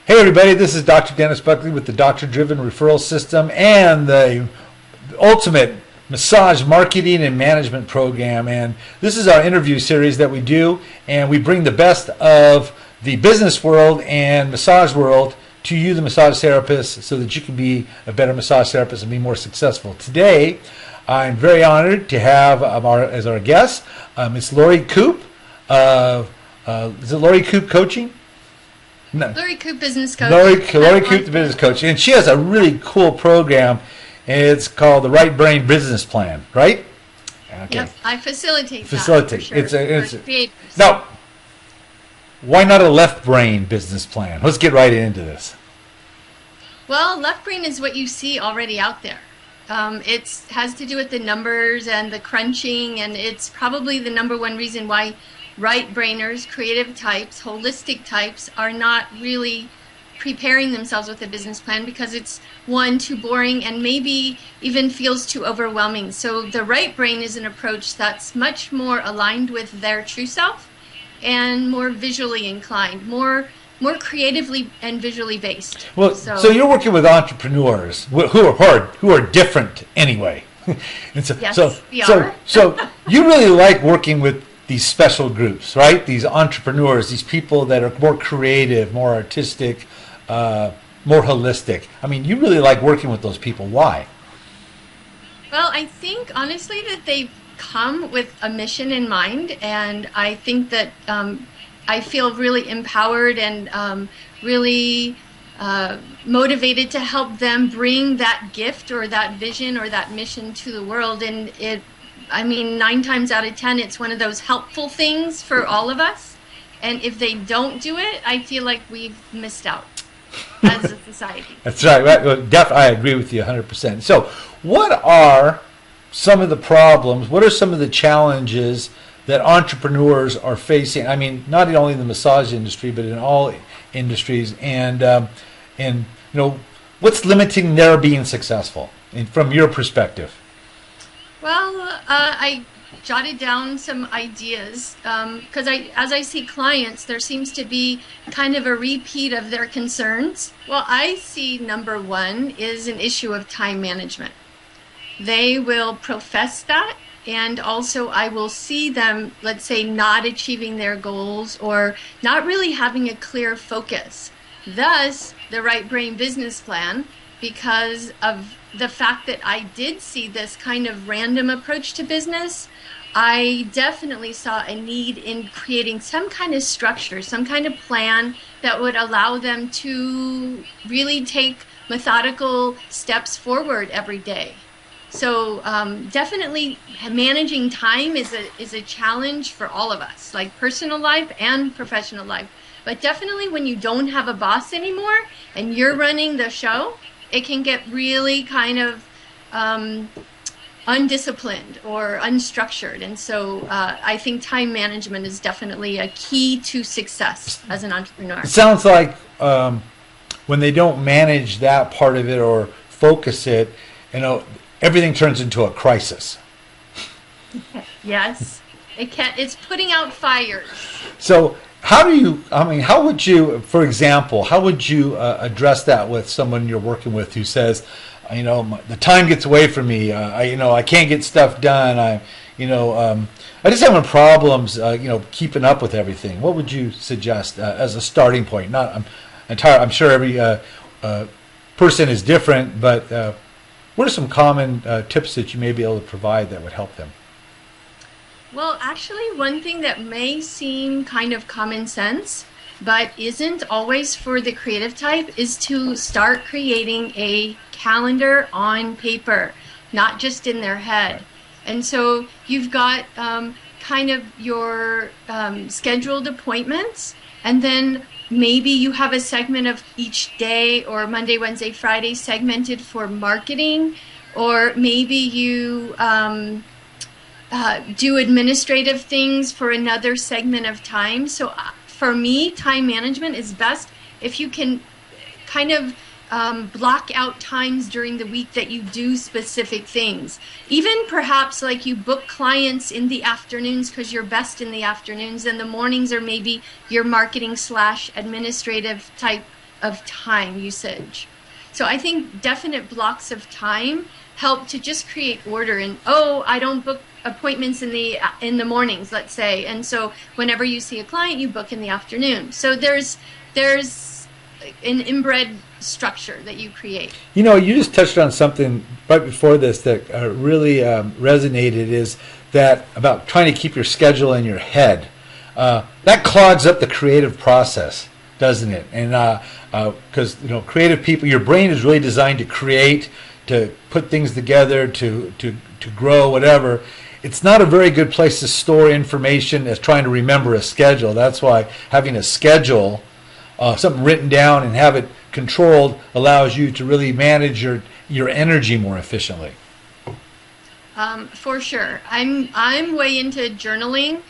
Hey everybody, this is Dr. Dennis Buckley with the Doctor Driven Referral System and the ultimate massage marketing and management program. And this is our interview series that we do, and we bring the best of the business world and massage world to you, the massage therapist, so that you can be a better massage therapist and be more successful. Today, I'm very honored to have as our guest, Miss Lori Koop. Is it Lori Koop Coaching? No. Lori Koop Business Coach. Lori Koop, the business coach. And she has a really cool program. It's called the Right Brain Business Plan, right? Okay. Yep, I facilitate that. Facilitate. Sure. Now, why not a left brain business plan? Let's get right into this. Well, left brain is what you see already out there. It has to do with the numbers and the crunching, and it's probably the #1 reason why right brainers, creative types, holistic types are not really preparing themselves with a business plan because it's, one, too boring and maybe even feels too overwhelming. So the right brain is an approach that's much more aligned with their true self and more visually inclined, more creatively and visually based. Well, so you're working with entrepreneurs who are different anyway. And so, yes, so you really like working with these special groups, right? These entrepreneurs, these people that are more creative, more artistic, more holistic. I mean, you really like working with those people. Why? Well, I think honestly that they've come with a mission in mind, and I think that I feel really empowered and really motivated to help them bring that gift or that vision or that mission to the world. And I mean, 9 times out of 10, it's one of those helpful things for all of us. And if they don't do it, I feel like we've missed out as a society. That's right. I agree with you 100%. So what are some of the problems, what are some of the challenges that entrepreneurs are facing? I mean, not only in the massage industry, but in all industries. And you know, what's limiting their being successful from your perspective? Well, I jotted down some ideas because as I see clients, there seems to be kind of a repeat of their concerns. Well, I see #1 is an issue of time management. They will profess that, and also I will see them, let's say, not achieving their goals or not really having a clear focus. Thus, the Right Brain Business Plan, because of the fact that I did see this kind of random approach to business, I definitely saw a need in creating some kind of structure, some kind of plan that would allow them to really take methodical steps forward every day. So definitely managing time is a challenge for all of us, like personal life and professional life. But definitely when you don't have a boss anymore and you're running the show, it can get really kind of undisciplined or unstructured. And so I think time management is definitely a key to success as an entrepreneur. It sounds like when they don't manage that part of it or focus it, you know, everything turns into a crisis. Yes, it's putting out fires. So how would you, for example, how would you address that with someone you're working with who says, you know, the time gets away from me, I can't get stuff done, I just having problems, keeping up with everything. What would you suggest as a starting point? I'm sure every person is different, but what are some common tips that you may be able to provide that would help them? Well, actually, one thing that may seem kind of common sense, but isn't always for the creative type, is to start creating a calendar on paper, not just in their head. And so you've got kind of your scheduled appointments, and then maybe you have a segment of each day, or Monday, Wednesday, Friday segmented for marketing, or maybe you do administrative things for another segment of time. So for me, time management is best if you can kind of block out times during the week that you do specific things. Even perhaps like you book clients in the afternoons because you're best in the afternoons, and the mornings are maybe your marketing / administrative type of time usage. So I think definite blocks of time help to just create order. And I don't book appointments in the mornings, let's say, and so whenever you see a client, you book in the afternoon. So there's an inbred structure that you create. You know, you just touched on something right before this that really resonated, is that about trying to keep your schedule in your head. That clogs up the creative process, doesn't it? And because creative people, your brain is really designed to create, to put things together, to grow, whatever. It's not a very good place to store information as trying to remember a schedule. That's why having a schedule, something written down and have it controlled, allows you to really manage your energy more efficiently. For sure. I'm way into journaling,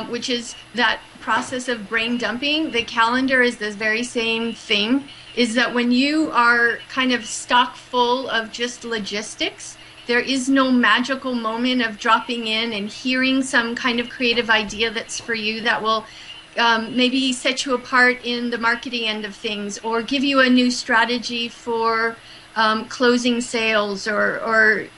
which is that process of brain dumping. The calendar is this very same thing, is that when you are kind of stock full of just logistics, there is no magical moment of dropping in and hearing some kind of creative idea that's for you, that will maybe set you apart in the marketing end of things, or give you a new strategy for closing sales, or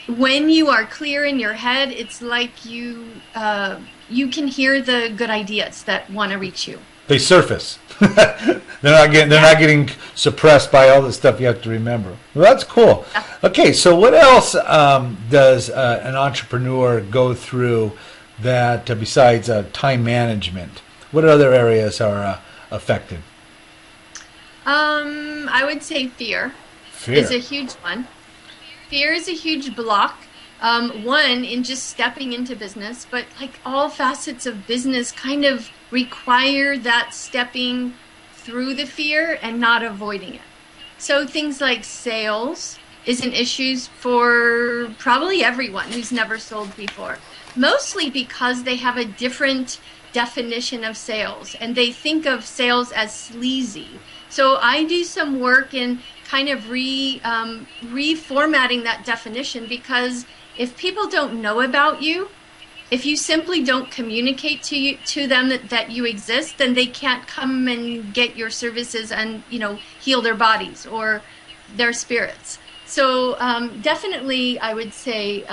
when you are clear in your head, it's like you can hear the good ideas that want to reach you. They surface. They're not getting suppressed by all the stuff you have to remember. Well, that's cool. Okay, so what else does an entrepreneur go through that besides time management? What other areas are affected? I would say fear. Is a huge one. Fear is a huge block. One, in just stepping into business, but like all facets of business kind of require that stepping through the fear and not avoiding it. So things like sales is an issue for probably everyone who's never sold before, mostly because they have a different definition of sales and they think of sales as sleazy. So I do some work in kind of reformatting that definition, because if people don't know about you, if you simply don't communicate to them that you exist, then they can't come and get your services and heal their bodies or their spirits. So definitely, I would say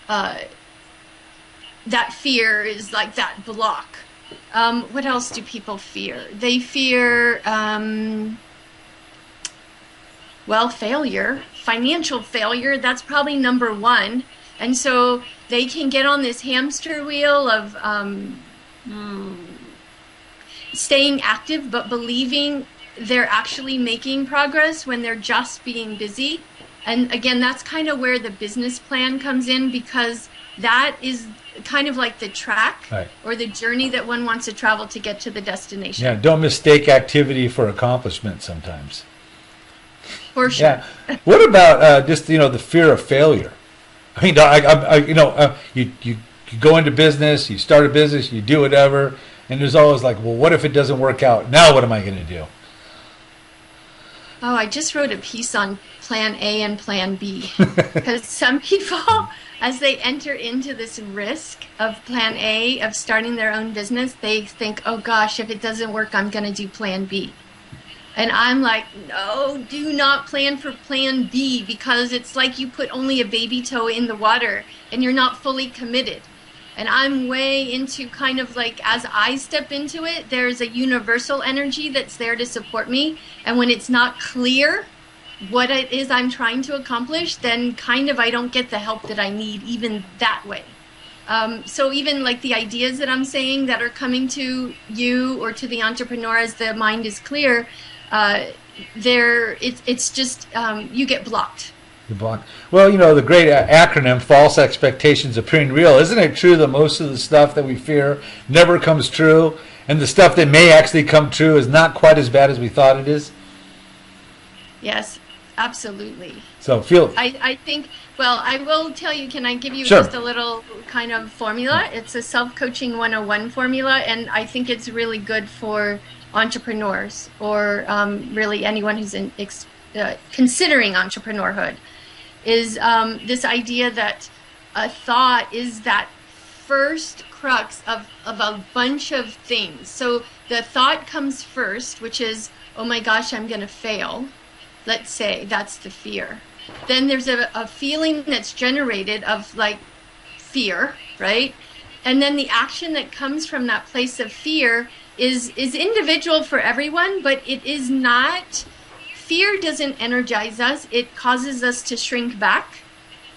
that fear is like that block. What else do people fear? They fear failure, financial failure. That's probably number one. And so they can get on this hamster wheel of staying active, but believing they're actually making progress when they're just being busy. And again, that's kind of where the business plan comes in, because that is kind of like the track, right, or the journey that one wants to travel to get to the destination. Yeah, don't mistake activity for accomplishment sometimes. For sure. Yeah. What about just the fear of failure? I mean, you go into business, you start a business, you do whatever, and there's always like, well, what if it doesn't work out? Now what am I going to do? Oh, I just wrote a piece on Plan A and Plan B, because some people, as they enter into this risk of Plan A, of starting their own business, they think, oh gosh, if it doesn't work, I'm going to do Plan B. And I'm like, no, do not plan for Plan B, because it's like you put only a baby toe in the water and you're not fully committed. And I'm way into kind of like, as I step into it, there's a universal energy that's there to support me. And when it's not clear what it is I'm trying to accomplish, then kind of I don't get the help that I need even that way. So even like the ideas that I'm saying that are coming to you or to the entrepreneur as the mind is clear, it's just you get blocked. You're blocked. Well, the great acronym, false expectations appearing real. Isn't it true that most of the stuff that we fear never comes true, and the stuff that may actually come true is not quite as bad as we thought it is? Yes, absolutely. So I think, well, I will tell you, can I give you Sure. just a little kind of formula? It's a self-coaching 101 formula, and I think it's really good for entrepreneurs, or really anyone who's considering entrepreneurhood, is this idea that a thought is that first crux of a bunch of things. So the thought comes first, which is, oh my gosh, I'm going to fail. Let's say that's the fear. Then there's a feeling that's generated of like fear, right? And then the action that comes from that place of fear is individual for everyone, but it is not. Fear doesn't energize us. It causes us to shrink back.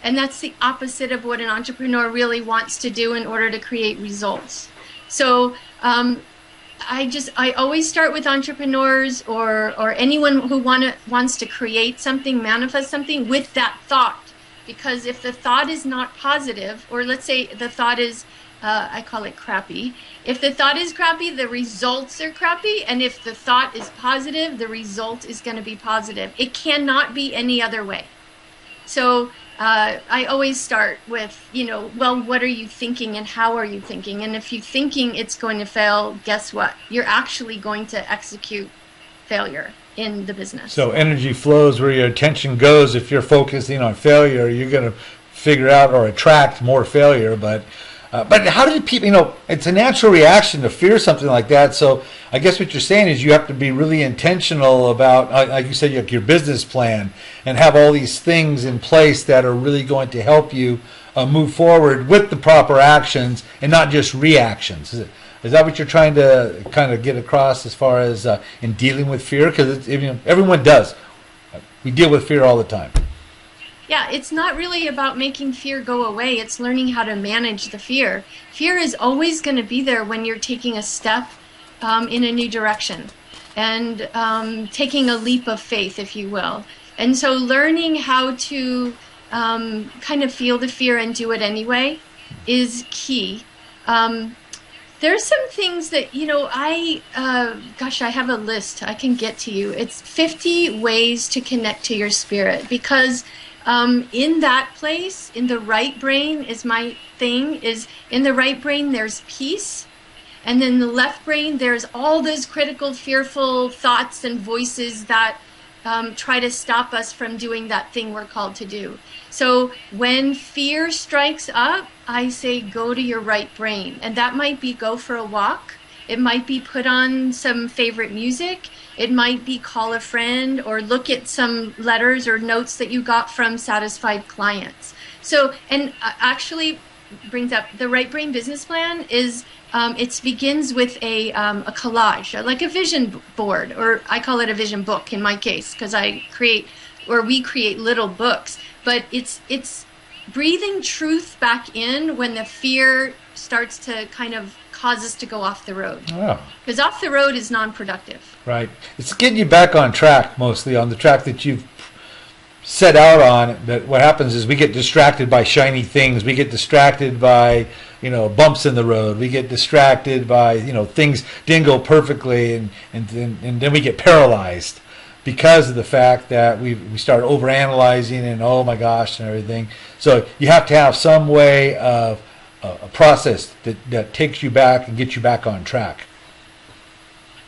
And that's the opposite of what an entrepreneur really wants to do in order to create results. So I always start with entrepreneurs or anyone who wants to create something, manifest something with that thought. Because if the thought is not positive, or let's say the thought is, I call it crappy. If the thought is crappy, the results are crappy. And if the thought is positive, the result is going to be positive. It cannot be any other way. So I always start with, well, what are you thinking and how are you thinking? And if you're thinking it's going to fail, guess what? You're actually going to execute failure in the business. So energy flows where your attention goes. If you're focusing on failure, you're going to figure out or attract more failure. But how do people, it's a natural reaction to fear something like that. So I guess what you're saying is you have to be really intentional about, like you said, your business plan and have all these things in place that are really going to help you move forward with the proper actions and not just reactions. Is that what you're trying to kind of get across as far as in dealing with fear? Because everyone does. We deal with fear all the time. Yeah, it's not really about making fear go away. It's learning how to manage the fear. Fear is always going to be there when you're taking a step in a new direction and taking a leap of faith, if you will. And so learning how to kind of feel the fear and do it anyway is key. There's some things that, I have a list I can get to you. It's 50 ways to connect to your spirit, because in that place, in the right brain is my thing, is in the right brain there's peace, and then the left brain there's all those critical, fearful thoughts and voices that try to stop us from doing that thing we're called to do. So when fear strikes up, I say go to your right brain, and that might be go for a walk. It might be put on some favorite music. It might be call a friend or look at some letters or notes that you got from satisfied clients. So, and actually brings up the right brain business plan is, it begins with a collage, like a vision board, or I call it a vision book in my case, because we create little books, but it's breathing truth back in when the fear starts to kind of cause us to go off the road. Because off the road is non-productive. Right. It's getting you back on track, mostly on the track that you've set out on. But what happens is we get distracted by shiny things. We get distracted by, bumps in the road. We get distracted by, things didn't go perfectly, and then we get paralyzed because of the fact that we start overanalyzing and oh my gosh and everything. So you have to have some way of a process that takes you back and gets you back on track.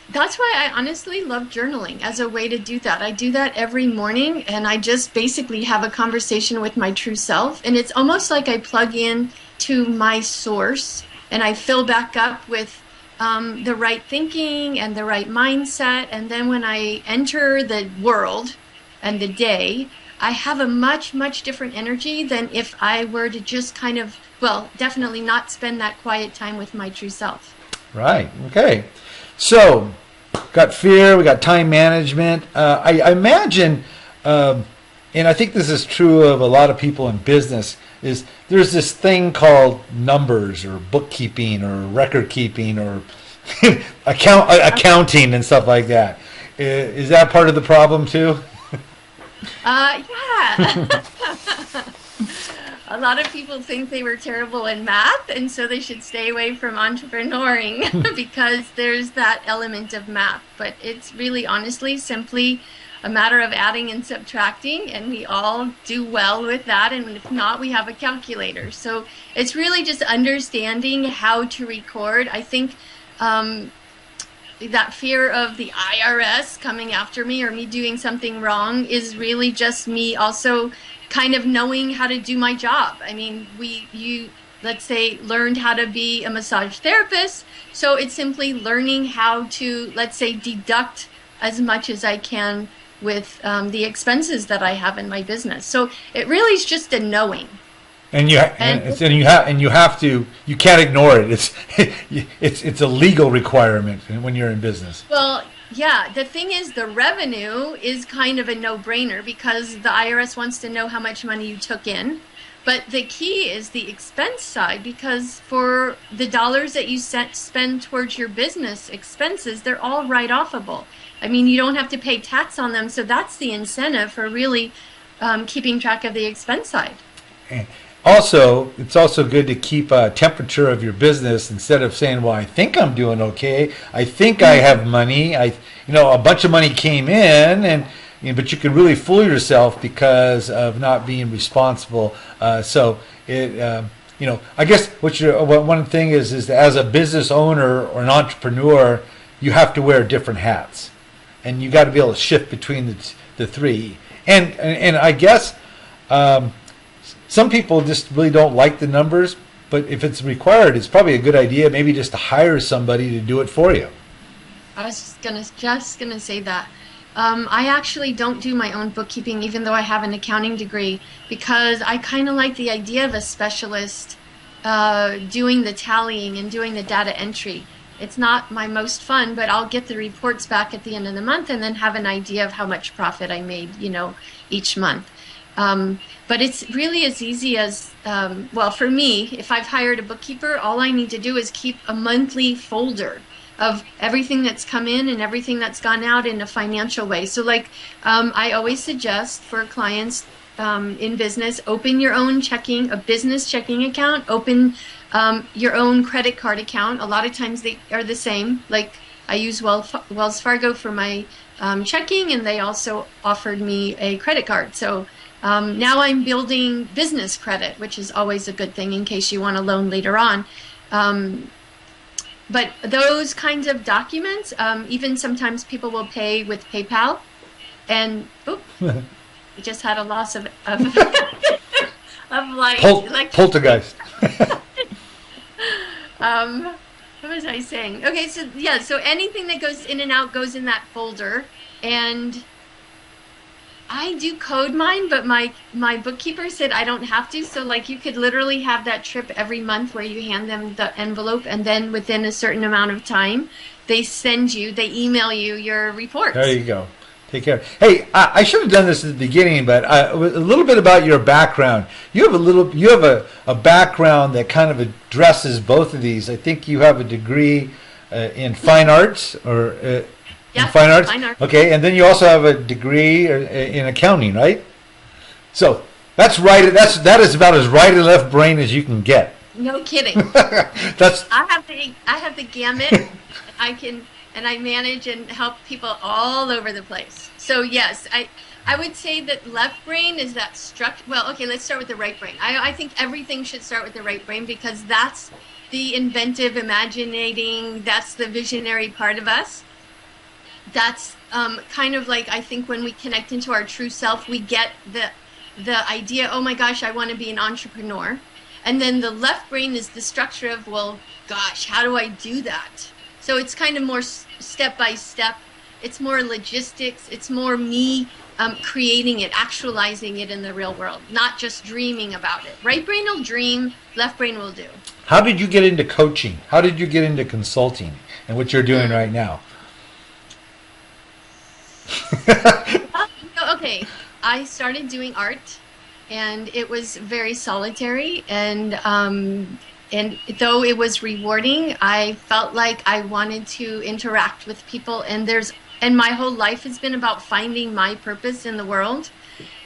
That's why I honestly love journaling as a way to do that. I do that every morning, and I just basically have a conversation with my true self, and it's almost like I plug in to my source and I fill back up with the right thinking and the right mindset, and then when I enter the world and the day, I have a much, much different energy than if I were to just kind of, definitely not spend that quiet time with my true self. Right. Okay. So, got fear, we got time management. I imagine, and I think this is true of a lot of people in business, is there's this thing called numbers or bookkeeping or record keeping or accounting and stuff like that. Is that part of the problem too? Yeah. A lot of people think they were terrible in math, and so they should stay away from entrepreneuring because there's that element of math. But it's really, honestly, simply a matter of adding and subtracting, and we all do well with that. And if not, we have a calculator. So it's really just understanding how to record. I think that fear of the IRS coming after me or me doing something wrong is really just me also kind of knowing how to do my job. I mean, let's say, learned how to be a massage therapist. So it's simply learning how to, let's say, deduct as much as I can with the expenses that I have in my business. So it really is just a knowing. And you can't ignore it. It's a legal requirement when you're in business. Well, yeah, the thing is, the revenue is kind of a no-brainer because the IRS wants to know how much money you took in. But the key is the expense side, because for the dollars that you spend towards your business expenses, they're all write-offable. I mean, you don't have to pay tax on them, so that's the incentive for really keeping track of the expense side. Also, it's also good to keep a temperature of your business instead of saying, "Well, I think I'm doing okay. I think I have money. A bunch of money came in, but you can really fool yourself because of not being responsible." I guess one thing is that as a business owner or an entrepreneur, you have to wear different hats, and you got to be able to shift between the three. And I guess. Some people just really don't like the numbers, but if it's required, it's probably a good idea maybe just to hire somebody to do it for you. I was just gonna say that. I actually don't do my own bookkeeping, even though I have an accounting degree, because I kind of like the idea of a specialist doing the tallying and doing the data entry. It's not my most fun, but I'll get the reports back at the end of the month and then have an idea of how much profit I made, each month. But it's really as easy as, for me, if I've hired a bookkeeper, all I need to do is keep a monthly folder of everything that's come in and everything that's gone out in a financial way. So I always suggest for clients in business, open your own a business checking account, open your own credit card account. A lot of times they are the same. Like I use Wells Fargo for my checking, and they also offered me a credit card. So now I'm building business credit, which is always a good thing in case you want a loan later on. But those kinds of documents, even sometimes people will pay with PayPal. And we just had a loss of light. Poltergeist. What was I saying? Okay, so anything that goes in and out goes in that folder. And I do code mine, but my bookkeeper said I don't have to. So you could literally have that trip every month where you hand them the envelope, and then within a certain amount of time, they email you your reports. There you go. Take care. Hey, I should have done this at the beginning, but a little bit about your background. You have a background that kind of addresses both of these. I think you have a degree in fine arts or. Yeah, in fine arts? Fine arts. Okay, and then you also have a degree in accounting, right? So that is about as right and left brain as you can get. No kidding. I have the gamut. I manage and help people all over the place. So yes, I would say that left brain is that structure. Well, okay, let's start with the right brain. I think everything should start with the right brain because that's the inventive, imaginating. That's the visionary part of us. That's kind of I think when we connect into our true self, we get the idea, oh my gosh, I want to be an entrepreneur. And then the left brain is the structure of, well, gosh, how do I do that? So it's kind of more step by step. It's more logistics. It's more me creating it, actualizing it in the real world, not just dreaming about it. Right brain will dream, left brain will do. How did you get into coaching? How did you get into consulting and what you're doing right now? Okay, I started doing art, and it was very solitary, and though it was rewarding, I felt like I wanted to interact with people, and my whole life has been about finding my purpose in the world.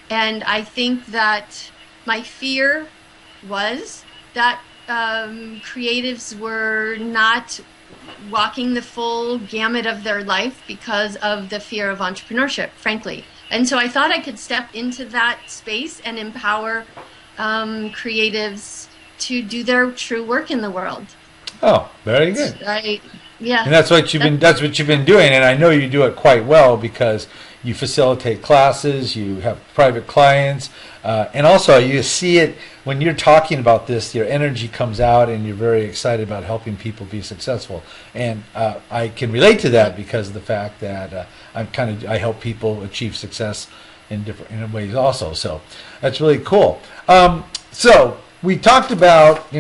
And I think that my fear was that creatives were not walking the full gamut of their life because of the fear of entrepreneurship, frankly. And so I thought I could step into that space and empower creatives to do their true work in the world. Oh, very good. Yeah. And that's what you've been doing, and I know you do it quite well because you facilitate classes, you have private clients, and also you see it when you're talking about this. Your energy comes out, and you're very excited about helping people be successful. And I can relate to that because of the fact that I help people achieve success in different ways also. So that's really cool. So we talked about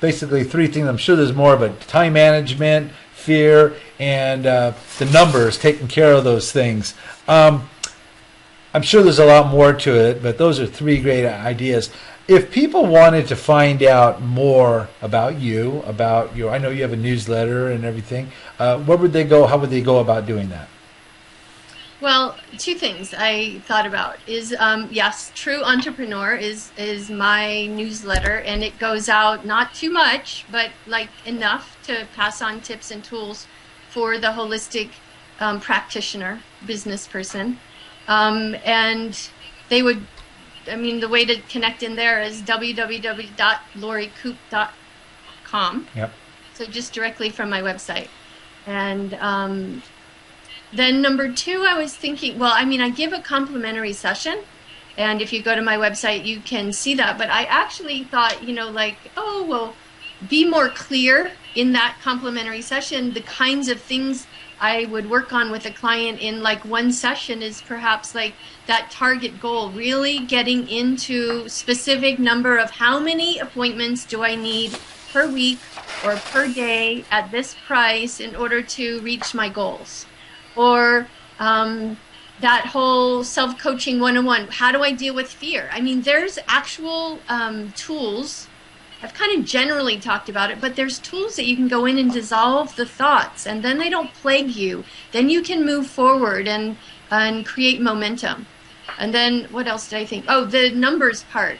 basically three things. I'm sure there's more, but time management, fear, and the numbers, taking care of those things. I'm sure there's a lot more to it, but those are three great ideas. If people wanted to find out more about you, I know you have a newsletter and everything, where would they go? How would they go about doing that? Well, two things I thought about is, yes, True Entrepreneur is my newsletter, and it goes out not too much, but like enough to pass on tips and tools for the holistic practitioner, business person. And they would, the way to connect in there is www.lorikoop.com. Yep. So just directly from my website. And then number two, I was thinking, I give a complimentary session, and if you go to my website, you can see that. But I actually thought, be more clear in that complimentary session. The kinds of things I would work on with a client in like one session is perhaps like that target goal, really getting into specific number of how many appointments do I need per week or per day at this price in order to reach my goals. Or that whole self-coaching 101, how do I deal with fear? There's actual tools. I've kind of generally talked about it, but there's tools that you can go in and dissolve the thoughts, and then they don't plague you. Then you can move forward and create momentum. And then what else did I think? Oh, the numbers part.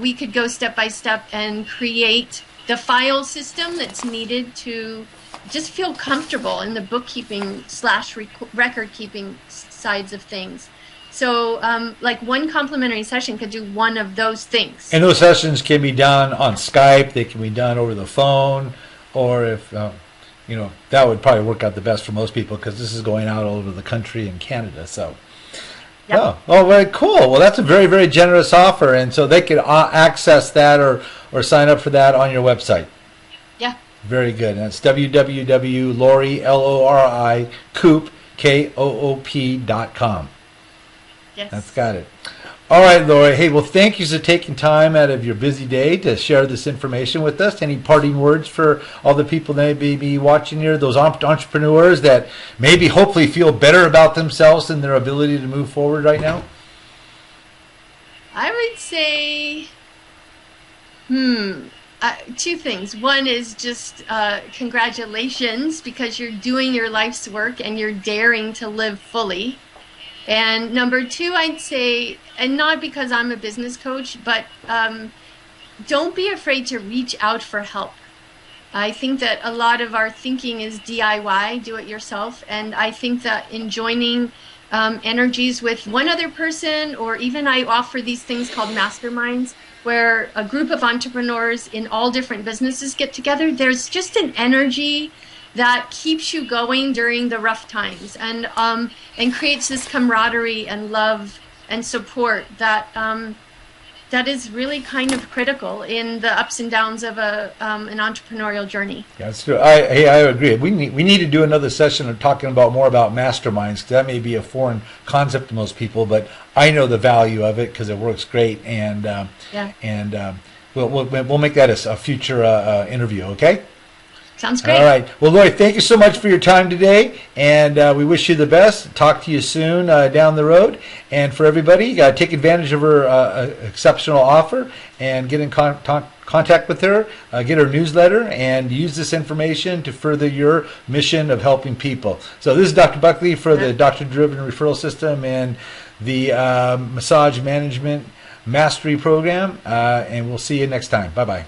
We could go step by step and create the file system that's needed to just feel comfortable in the bookkeeping / record keeping sides of things. So like one complimentary session could do one of those things. And those sessions can be done on Skype, they can be done over the phone, or if, that would probably work out the best for most people because this is going out all over the country and Canada. So, yep. Oh, very cool. Well, that's a very, very generous offer. And so they could access that or sign up for that on your website. Yeah. Very good. And that's www.lori, Koop, KOOP.com. Yes. That's got it. All right, Lori. Hey, well, thank you for taking time out of your busy day to share this information with us. Any parting words for all the people that may be watching here, those entrepreneurs that maybe hopefully feel better about themselves and their ability to move forward right now? I would say, two things. One is just congratulations, because you're doing your life's work and you're daring to live fully. And number two, I'd say, and not because I'm a business coach, but don't be afraid to reach out for help. I think that a lot of our thinking is DIY, do it yourself, and I think that in joining energies with one other person, or even I offer these things called masterminds, where a group of entrepreneurs in all different businesses get together, there's just an energy that keeps you going during the rough times, and creates this camaraderie and love and support that that is really kind of critical in the ups and downs of an entrepreneurial journey. Yeah, that's true. I agree. We need to do another session of talking more about masterminds, because that may be a foreign concept to most people, but I know the value of it because it works great, and we'll make that a future interview. Okay. Sounds great. All right. Well, Lori, thank you so much for your time today, and we wish you the best. Talk to you soon down the road. And for everybody, you got to take advantage of her exceptional offer and get in contact with her, get her newsletter, and use this information to further your mission of helping people. So this is Dr. Buckley for the Doctor Driven Referral System and the Massage Management Mastery Program, and we'll see you next time. Bye-bye.